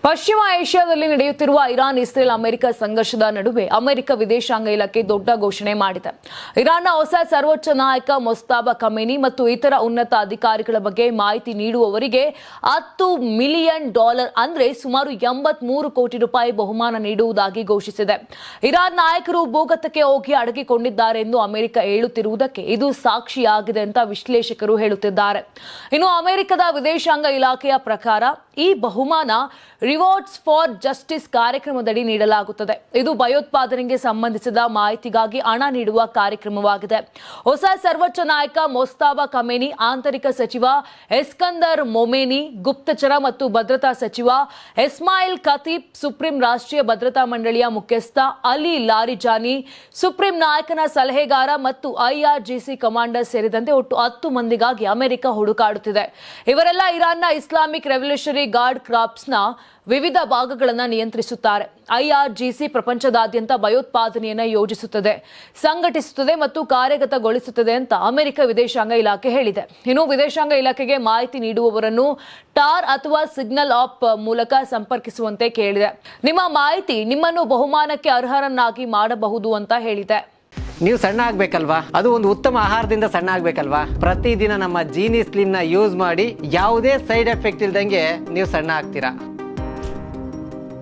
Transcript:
ಪಶ್ಚಿಮ ಏಷ್ಯಾದಲ್ಲಿ ನಡೆಯುತ್ತಿರುವ ಇರಾನ್ ಇಸ್ರೇಲ್ ಅಮೆರಿಕ ಸಂಘರ್ಷದ ನಡುವೆ ಅಮೆರಿಕ ವಿದೇಶಾಂಗ ಇಲಾಖೆ ದೊಡ್ಡ ಘೋಷಣೆ ಮಾಡಿದೆ. ಇರಾನ್ನ ಹೊಸ ಸರ್ವೋಚ್ಚ ನಾಯಕ ಮೊಜ್ತಬಾ ಖಮೇನಿ ಮತ್ತು ಇತರ ಉನ್ನತ ಅಧಿಕಾರಿಗಳ ಬಗ್ಗೆ ಮಾಹಿತಿ ನೀಡುವವರಿಗೆ $10 ಮಿಲಿಯನ್ ಅಂದ್ರೆ ಸುಮಾರು 83 ಕೋಟಿ ರೂಪಾಯಿ ಬಹುಮಾನ ನೀಡುವುದಾಗಿ ಘೋಷಿಸಿದೆ. ಇರಾನ್ ನಾಯಕರು ಭೂಗತಕ್ಕೆ ಹೋಗಿ ಅಡಗಿಕೊಂಡಿದ್ದಾರೆ ಎಂದು ಅಮೆರಿಕ ಹೇಳುತ್ತಿರುವುದಕ್ಕೆ ಇದು ಸಾಕ್ಷಿಯಾಗಿದೆ ಅಂತ ವಿಶ್ಲೇಷಕರು ಹೇಳುತ್ತಿದ್ದಾರೆ. ಇನ್ನು ಅಮೆರಿಕದ ವಿದೇಶಾಂಗ ಇಲಾಖೆಯ ಪ್ರಕಾರ ಈ ಬಹುಮಾನ ರಿವಾರ್ಡ್ಸ್ ಫಾರ್ ಜಸ್ಟಿಸ್ ಕಾರ್ಯಕ್ರಮದಡಿ ನೀಡಲಾಗುತ್ತದೆ. ಇದು ಭಯೋತ್ಪಾದನೆಗೆ ಸಂಬಂಧಿಸಿದ ಮಾಹಿತಿಗಾಗಿ ಹಣ ನೀಡುವ ಕಾರ್ಯಕ್ರಮವಾಗಿದೆ. ಹೊಸ ಸರ್ವೋಚ್ಚ ನಾಯಕ ಮೊಜ್ತಬಾ ಖಮೇನಿ, ಆಂತರಿಕ ಸಚಿವ ಎಸ್ಕಂದರ್ ಮೊಮೇನಿ, ಗುಪ್ತಚರ ಮತ್ತು ಭದ್ರತಾ ಸಚಿವ ಇಸ್ಮಾಯಿಲ್ ಖತೀಬ್, ಸುಪ್ರೀಂ ರಾಷ್ಟ್ರೀಯ ಭದ್ರತಾ ಮಂಡಳಿಯ ಮುಖ್ಯಸ್ಥ ಅಲಿ ಲಾರಿಜಾನಿ, ಸುಪ್ರೀಂ ನಾಯಕನ ಸಲಹೆಗಾರ ಮತ್ತು ಐಆರ್ಜಿಸಿ ಕಮಾಂಡರ್ ಸೇರಿದಂತೆ ಒಟ್ಟು 10 ಮಂದಿಗಾಗಿ ಅಮೆರಿಕ ಹುಡುಕಾಡುತ್ತಿದೆ. ಇವರೆಲ್ಲ ಇರಾನ್ನ ಇಸ್ಲಾಮಿಕ್ ರೆವಲ್ಯೂಷನರಿ ಗಾರ್ಡ್ ಕಾರ್ಪ್ಸ್ನ ವಿವಿಧ ಭಾಗಗಳನ್ನು ನಿಯಂತ್ರಿಸುತ್ತಾರೆ. ಐಆರ್ಜಿಸಿ ಪ್ರಪಂಚದಾದ್ಯಂತ ಭಯೋತ್ಪಾದನೆಯನ್ನು ಯೋಜಿಸುತ್ತದೆ, ಸಂಘಟಿಸುತ್ತದೆ ಮತ್ತು ಕಾರ್ಯಗತಗೊಳಿಸುತ್ತದೆ ಅಂತ ಅಮೆರಿಕ ವಿದೇಶಾಂಗ ಇಲಾಖೆ ಹೇಳಿದೆ. ಇನ್ನು ವಿದೇಶಾಂಗ ಇಲಾಖೆಗೆ ಮಾಹಿತಿ ನೀಡುವವರನ್ನು ಟಾರ್ ಅಥವಾ ಸಿಗ್ನಲ್ ಆಪ್ ಮೂಲಕ ಸಂಪರ್ಕಿಸುವಂತೆ ಕೇಳಿದೆ. ನಿಮ್ಮ ಮಾಹಿತಿ ನಿಮ್ಮನ್ನು ಬಹುಮಾನಕ್ಕೆ ಅರ್ಹರನ್ನಾಗಿ ಮಾಡಬಹುದು ಅಂತ ಹೇಳಿದೆ. ನೀವು ಸಣ್ಣ ಆಗ್ಬೇಕಲ್ವಾ? ಅದು ಒಂದು ಉತ್ತಮ ಆಹಾರದಿಂದ ಸಣ್ಣ ಆಗ್ಬೇಕಲ್ವಾ? ಪ್ರತಿದಿನ ನಮ್ಮ ಜೀನಿ ಸ್ಲಿಮ್ ನ ಯೂಸ್ ಮಾಡಿ ಯಾವುದೇ ಸೈಡ್ ಎಫೆಕ್ಟ್ ಇಲ್ದಂಗೆ ನೀವು ಸಣ್ಣ ಆಗ್ತೀರಾ.